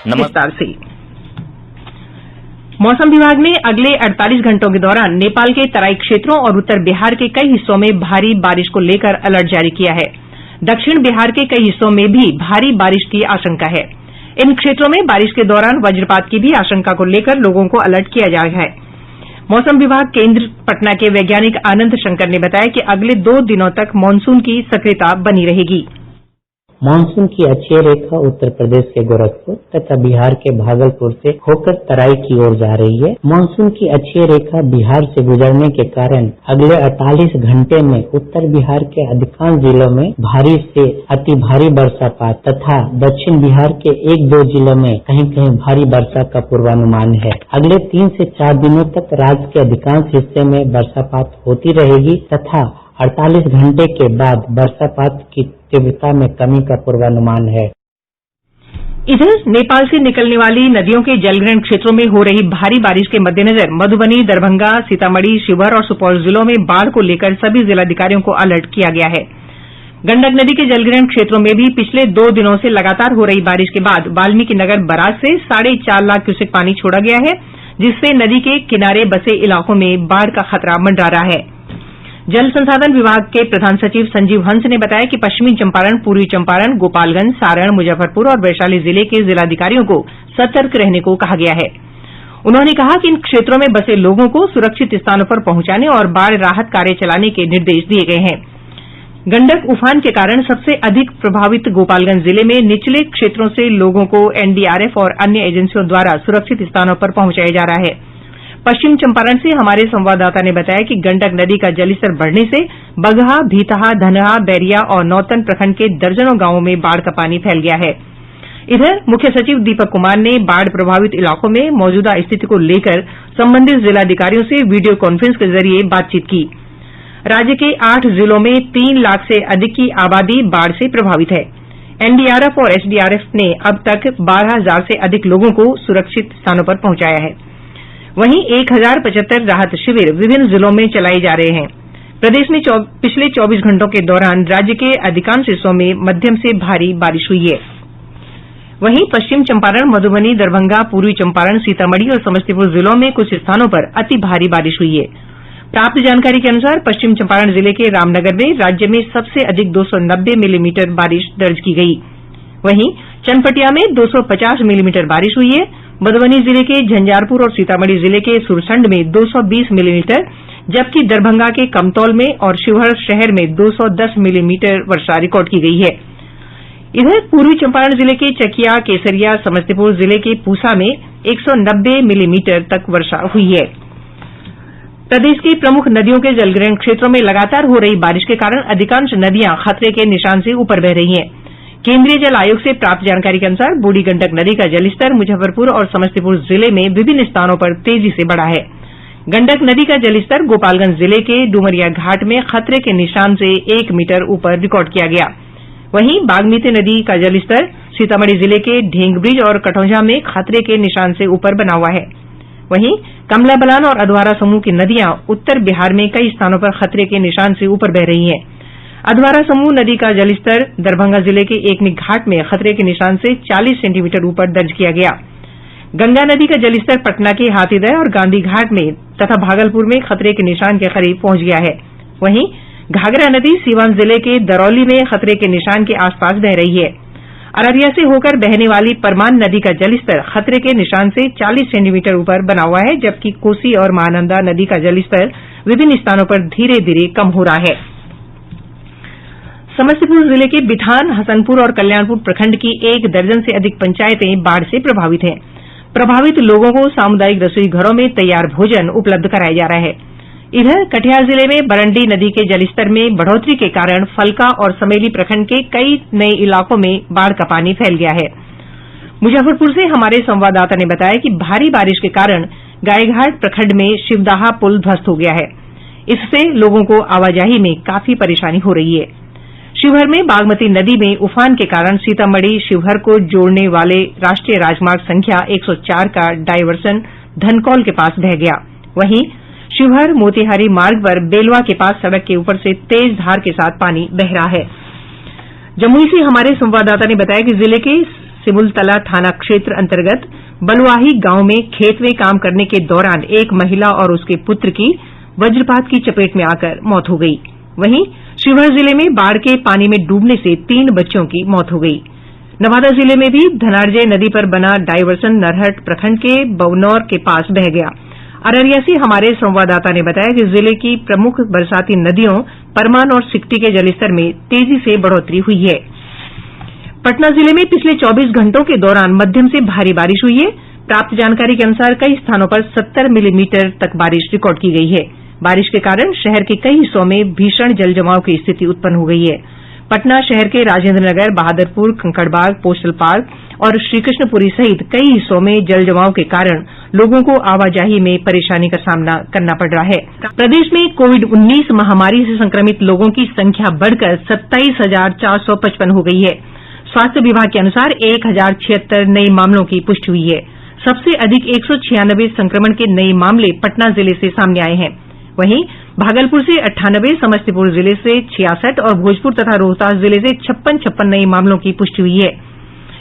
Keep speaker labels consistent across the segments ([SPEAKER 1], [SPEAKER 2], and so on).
[SPEAKER 1] विस्तार से मौसम विभाग ने अगले 48 घंटों के दौरान नेपाल के तराई क्षेत्रों और उत्तर बिहार के कई हिस्सों में भारी बारिश को लेकर अलर्ट जारी किया है। दक्षिण बिहार के कई हिस्सों में भी भारी बारिश की आशंका है। इन क्षेत्रों में बारिश के दौरान वज्रपात की भी आशंका को लेकर लोगों को अलर्ट किया गया है। मौसम विभाग केंद्र पटना के वैज्ञानिक आनंद शंकर ने बताया कि अगले 2 दिनों तक मानसून की सक्रियता बनी रहेगी।
[SPEAKER 2] मानसून की अक्षीय रेखा उत्तर प्रदेश के गोरखपुर तथा बिहार के भागलपुर से होकर तराई की ओर जा रही है। मानसून की अक्षीय रेखा बिहार से गुजरने के कारण अगले 48 घंटे में उत्तर बिहार के अधिकांश जिलों में भारी से अति भारी वर्षापात तथा दक्षिण बिहार के 1-2 जिलों में कहीं कहीं भारी वर्षा का पूर्वानुमान है। अगले 3 से 4 दिनों तक राज्य के अधिकांश हिस्से में वर्षापात होती रहेगी तथा 48 घंटे के बाद वर्षापात की तीव्रता में कमी का पूर्वानुमान है।
[SPEAKER 1] इधर नेपाल से निकलने वाली नदियों के जलग्रहण क्षेत्रों में हो रही भारी बारिश के मद्देनजर मधुबनी, दरभंगा, सीतामढ़ी, शिवहर और सुपौल जिलों में बाढ़ को लेकर सभी जिलाधिकारियों को अलर्ट किया गया है। गंडक नदी के जलग्रहण क्षेत्रों में भी पिछले 2 दिनों से लगातार हो रही बारिश के बाद वाल्मीकिनगर बराज से 4.5 लाख क्यूसेक पानी छोड़ा गया है, जिससे नदी के किनारे बसे इलाकों में बाढ़ का खतरा मंडरा रहा है। जल संसाधन विभाग के प्रधान सचिव संजीव हंस ने बताया कि पश्चिमी चंपारण, पूर्वी चंपारण, गोपालगंज, सारण, मुजफ्फरपुर और वैशाली जिले के जिलाधिकारियों को सतर्क रहने को कहा गया है। उन्होंने कहा कि इन क्षेत्रों में बसे लोगों को सुरक्षित स्थानों पर पहुंचाने और बाढ़ राहत कार्य चलाने के निर्देश दिए गए हैं। गंडक उफान के कारण सबसे अधिक प्रभावित गोपालगंज जिले में निचले क्षेत्रों से लोगों को एनडीआरएफ और अन्य एजेंसियों द्वारा सुरक्षित स्थानों पर पहुंचाया जा रहा है। पश्चिम चंपारण से हमारे संवाददाता ने बताया कि गंडक नदी का जलस्तर बढ़ने से बगहा, भीतहा, धनहा, बैरिया और नौतन प्रखंड के दर्जनों गांवों में बाढ़ का पानी फैल गया है। इधर मुख्य सचिव दीपक कुमार ने बाढ़ प्रभावित इलाकों में मौजूदा स्थिति को लेकर संबंधित जिलाधिकारियों से वीडियो कॉन्फ्रेंस के जरिए बातचीत की। राज्य के 8 जिलों में 3 लाख से अधिक की आबादी बाढ़ से प्रभावित है। एनडीआरएफ और एसडीआरएफ ने अब तक 12,000 से अधिक लोगों को सुरक्षित स्थानों पर पहुंचाया है। वहीं 1075 राहत शिविर विभिन्न जिलों में चलाए जा रहे हैं। प्रदेश में पिछले 24 घंटों के दौरान राज्य के अधिकांश हिस्सों में मध्यम से भारी बारिश हुई है। वहीं पश्चिम चंपारण, मधुबनी, दरभंगा, पूर्वी चंपारण, सीतामढ़ी और समस्तीपुर जिलों में कुछ स्थानों पर अति भारी बारिश हुई है। प्राप्त जानकारी के अनुसार पश्चिम चंपारण जिले के रामनगर में राज्य में सबसे अधिक 290 मिलीमीटर बारिश दर्ज की गई। वहीं चनपटिया में 250 मिलीमीटर बारिश हुई है। मधुबनी जिले के झंझारपुर और सीतामढ़ी जिले के सुरसंड में 220 मिलीमीटर, जबकि दरभंगा के कमतौल में और शिवहर शहर में 210 मिलीमीटर वर्षा रिकॉर्ड की गई है। इधर पूर्वी चंपारण जिले के चकिया, केसरिया, समस्तीपुर जिले के पूसा में 190 मिलीमीटर तक वर्षा हुई है। प्रदेश की प्रमुख नदियों के जलग्रहण क्षेत्रों में लगातार हो रही बारिश के कारण अधिकांश नदियां खतरे के निशान से ऊपर बह रही हैं। केंद्रीय जल आयोग से प्राप्त जानकारी के अनुसार बूढ़ी गंडक नदी का जलस्तर मुजफ्फरपुर और समस्तीपुर जिले में विभिन्न स्थानों पर तेजी से बढ़ा है। गंडक नदी का जलस्तर गोपालगंज जिले के डुमरिया घाट में खतरे के निशान से 1 मीटर ऊपर रिकॉर्ड किया गया। वहीं बागमती नदी का जलस्तर सीतामढ़ी जिले के ढेंगब्रिज और कटौंझा में खतरे के निशान से ऊपर बना हुआ है। वहीं कमला बलान और अधवारा समूह की नदियां उत्तर बिहार में कई स्थानों पर खतरे के निशान से ऊपर बह रही हैं। अधवारा समूह नदी का जलस्तर दरभंगा जिले के एकमी घाट में खतरे के निशान से 40 सेंटीमीटर ऊपर दर्ज किया गया। गंगा नदी का जलस्तर पटना के हाथीदह और गांधी घाट में तथा भागलपुर में खतरे के निशान के करीब पहुंच गया है। वहीं घाघरा नदी सीवान जिले के दरौली में खतरे के निशान के आसपास बह रही है। अररिया से होकर बहने वाली परमान नदी का जलस्तर खतरे के निशान से 40 सेंटीमीटर ऊपर बना हुआ है, जबकि कोसी और महानंदा नदी का जलस्तर विभिन्न स्थानों पर धीरे धीरे कम हो रहा है। समस्तीपुर जिले के बिठान, हसनपुर और कल्याणपुर प्रखंड की 1 दर्जन से अधिक पंचायतें बाढ़ से प्रभावित हैं। प्रभावित लोगों को सामुदायिक रसोई घरों में तैयार भोजन उपलब्ध कराया जा रहा है। इधर कटिहार जिले में बरंडी नदी के जलस्तर में बढ़ोतरी के कारण फलका और समेली प्रखंड के कई नए इलाकों में बाढ़ का पानी फैल गया है। मुजफ्फरपुर से हमारे संवाददाता ने बताया कि भारी बारिश के कारण गायघाट प्रखंड में शिवदाहा पुल ध्वस्त हो गया है। इससे लोगों को आवाजाही में काफी परेशानी हो रही है। शिवहर में बागमती नदी में उफान के कारण सीतामढ़ी शिवहर को जोड़ने वाले राष्ट्रीय राजमार्ग संख्या 104 का डायवर्सन धनकौल के पास बह गया। वहीं शिवहर मोतिहारी मार्ग पर बेलवा के पास सड़क के ऊपर से तेज धार के साथ पानी बह रहा है। जमुई से हमारे संवाददाता ने बताया कि जिले के सिमुलतला थाना क्षेत्र अंतर्गत बलुआही गांव में खेत में काम करने के दौरान एक महिला और उसके पुत्र की वज्रपात की चपेट में आकर मौत हो गई। वहीं शिवहर जिले में बाढ़ के पानी में डूबने से 3 बच्चों की मौत हो गई। नवादा जिले में भी धनार्जय नदी पर बना डायवर्सन नरहट प्रखंड के बवनौर के पास बह गया। अररिया से हमारे संवाददाता ने बताया कि जिले की प्रमुख बरसाती नदियों परमान और सिकटी के जलस्तर में तेजी से बढ़ोतरी हुई है। पटना जिले में पिछले 24 घंटों के दौरान मध्यम से भारी बारिश हुई है। प्राप्त जानकारी के अनुसार कई स्थानों पर 70 मिलीमीटर तक बारिश रिकॉर्ड की गई है। बारिश के कारण शहर के कई हिस्सों में भीषण जलजमाव की स्थिति उत्पन्न हो गई है। पटना शहर के राजेंद्र नगर, बहादुरपुर, कंकड़बाग, पोस्टल पार्क और श्रीकृष्णपुरी सहित कई हिस्सों में जलजमाव के कारण लोगों को आवाजाही में परेशानी का सामना करना पड़ रहा है। प्रदेश में कोविड-19 महामारी से संक्रमित लोगों की संख्या बढ़कर 27,455 हो गई है। स्वास्थ्य विभाग के अनुसार 1,076 नये मामलों की पुष्टि हुई है। सबसे अधिक 196 संक्रमण के नये मामले पटना जिले से सामने आये हैं। वहीं भागलपुर से 98, समस्तीपुर जिले से 66 और भोजपुर तथा रोहतास जिले से 56 नये मामलों की पुष्टि हुई है।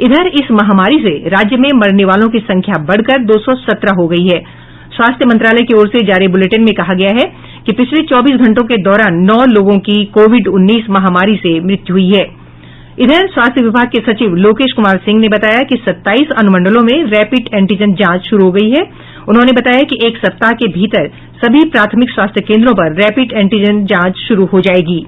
[SPEAKER 1] इधर इस महामारी से राज्य में मरने वालों की संख्या बढ़कर 217 हो गई है। स्वास्थ्य मंत्रालय की ओर से जारी बुलेटिन में कहा गया है कि पिछले 24 घंटों के दौरान 9 लोगों की कोविड-19 महामारी से मृत्यु हुई है। इधर स्वास्थ्य विभाग के सचिव लोकेश कुमार सिंह ने बताया कि 27 अनुमंडलों में रैपिड एंटीजन जांच शुरू हो गई है। उन्होंने बताया कि एक सप्ताह के भीतर सभी प्राथमिक स्वास्थ्य केंद्रों पर रैपिड एंटीजन जांच शुरू हो जाएगी।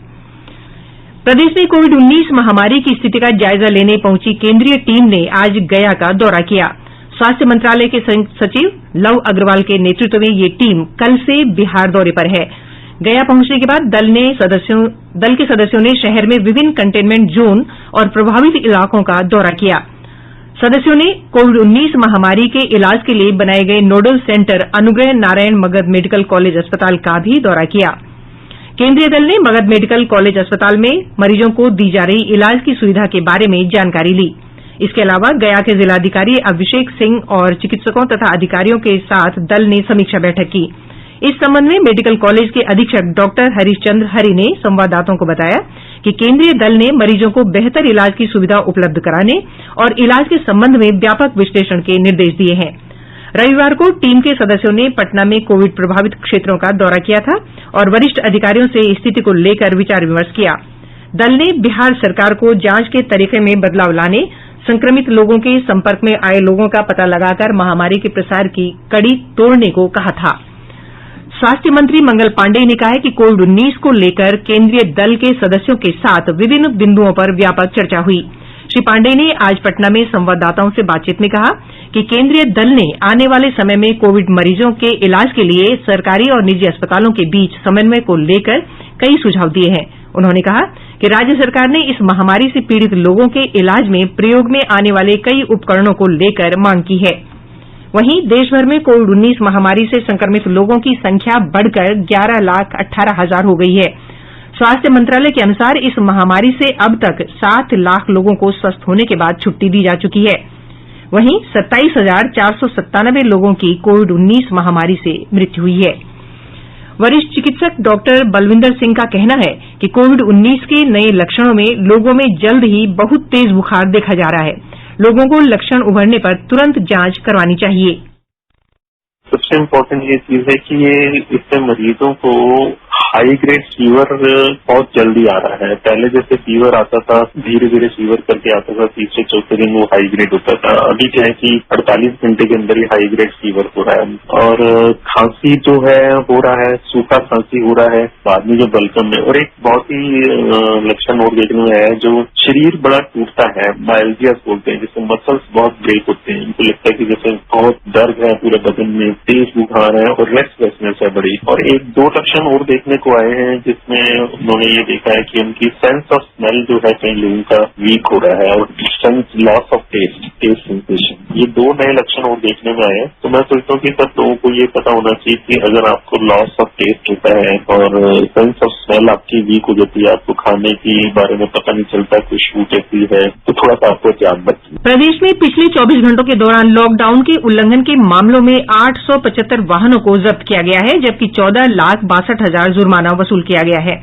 [SPEAKER 1] प्रदेश में कोविड-19 महामारी की स्थिति का जायजा लेने पहुंची केंद्रीय टीम ने आज गया का दौरा किया। स्वास्थ्य मंत्रालय के सचिव लव अग्रवाल के नेतृत्व में ये टीम कल से बिहार दौरे पर है। गया पहुंचने के बाद दल के सदस्यों ने शहर में विभिन्न कंटेनमेंट जोन और प्रभावित इलाकों का दौरा किया। सदस्यों ने कोविड-19 महामारी के इलाज के लिए बनाए गए nodal centre Anugrah Narayan Magadh medical college अस्पताल का भी दौरा किया। केंद्रीय दल ने मगध मेडिकल कॉलेज अस्पताल में मरीजों को दी जा रही इलाज की सुविधा के बारे में जानकारी ली। इसके अलावा गया के जिलाधिकारी अभिषेक सिंह और चिकित्सकों तथा अधिकारियों के साथ दल ने समीक्षा बैठक की। इस संबंध में मेडिकल कॉलेज के अधीक्षक डॉक्टर हरीशचंद्र हरि ने संवाददाताओं को बताया कि केंद्रीय दल ने मरीजों को बेहतर इलाज की सुविधा उपलब्ध कराने और इलाज के संबंध में व्यापक विश्लेषण के निर्देश दिए हैं। रविवार को टीम के सदस्यों ने पटना में कोविड प्रभावित क्षेत्रों का दौरा किया था और वरिष्ठ अधिकारियों से स्थिति को लेकर विचार विमर्श किया। दल ने बिहार सरकार को जांच के तरीके में बदलाव लाने, संक्रमित लोगों के संपर्क में आए लोगों का पता लगाकर महामारी के प्रसार की कड़ी तोड़ने को कहा था। स्वास्थ्य मंत्री मंगल पांडेय ने कहा है कि कोविड-19 को लेकर केंद्रीय दल के सदस्यों के साथ विभिन्न बिंदुओं पर व्यापक चर्चा हुई। श्री पांडेय ने आज पटना में संवाददाताओं से बातचीत में कहा कि केंद्रीय दल ने आने वाले समय में कोविड मरीजों के इलाज के लिए सरकारी और निजी अस्पतालों के बीच समन्वय को लेकर कई सुझाव दिए हैं। उन्होंने कहा कि राज्य सरकार ने इस महामारी से पीड़ित लोगों के इलाज में प्रयोग में आने वाले कई उपकरणों को लेकर मांग की है। वहीं देश भर में कोविड-19 महामारी से संक्रमित लोगों की संख्या बढ़कर 11,18,000 हो गई है। स्वास्थ्य मंत्रालय के अनुसार इस महामारी से अब तक 7 लाख लोगों को स्वस्थ होने के बाद छुट्टी दी जा चुकी है। वहीं 27,497 लोगों की कोविड-19 महामारी से मृत्यु हुई है। वरिष्ठ चिकित्सक डॉक्टर बलविंदर सिंह का कहना है कि कोविड-19 के नए लक्षणों में लोगों में जल्द ही बहुत तेज बुखार देखा जा रहा है। लोगों को लक्षण उभरने पर तुरंत जांच करवानी चाहिए।
[SPEAKER 3] सबसे इम्पोर्टेंट ये चीज है कि ये इससे मरीजों को हाई ग्रेड फीवर बहुत जल्दी आ रहा है। पहले जैसे फीवर आता था, धीरे धीरे फीवर करके आता था, तीसरे चौथे दिन वो हाई ग्रेड होता था। अभी क्या है कि 48 घंटे के अंदर ही हाई ग्रेड फीवर हो रहा है और खांसी जो है हो रहा है, सूखा खांसी हो रहा है बाद में जो बलगम है। और एक बहुत ही लक्षण और देखने में है, जो शरीर बड़ा टूटता है, माइल्जिया बोलते हैं, जिससे मसल्स बहुत ब्रेक होते हैं। इनको लगता है कि जैसे बहुत दर्द है पूरे बदन में, तेज बुखार है और रेस्टलेसनेस है बड़ी। और 1-2 लक्षण और देखने को आए हैं जिसमें उन्होंने ये देखा है कि उनकी सेंस ऑफ स्मेल जो है कई लोगों का वीक हो रहा है और लॉस ऑफ टेस्ट सेंसेशन। ये 2 नए लक्षण और देखने में आए हैं। तो मैं सोचता हूँ कि सब लोगों को ये पता होना चाहिए कि अगर आपको लॉस ऑफ टेस्ट होता है और सेंस ऑफ स्मेल आपकी वीक हो जाती है, आपको खाने के बारे में पता नहीं चलता, खुशबू कैसी है, तो थोड़ा सा आपको ध्यान रखिए।
[SPEAKER 1] प्रदेश में पिछले 24 घंटों के दौरान लॉकडाउन के उल्लंघन के मामलों में 875 वाहनों को जब्त किया गया है, जबकि 14,62,000 जुर्माना वसूल किया गया है।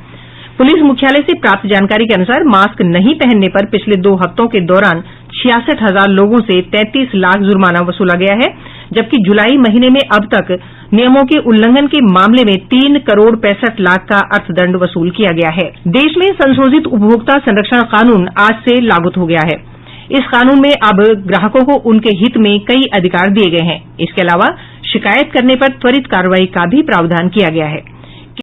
[SPEAKER 1] पुलिस मुख्यालय से प्राप्त जानकारी के अनुसार मास्क नहीं पहनने पर पिछले 2 हफ्तों के दौरान 66,000 लोगों से 33 लाख जुर्माना वसूला गया है, जबकि जुलाई महीने में अब तक नियमों के उल्लंघन के मामले में 3 करोड़ 65 लाख का अर्थदंड वसूल किया गया है। देश में संशोधित उपभोक्ता संरक्षण कानून आज से लागू हो गया है। इस कानून में अब ग्राहकों को उनके हित में कई अधिकार दिए गए हैं। इसके अलावा शिकायत करने पर त्वरित कार्रवाई का भी प्रावधान किया गया है।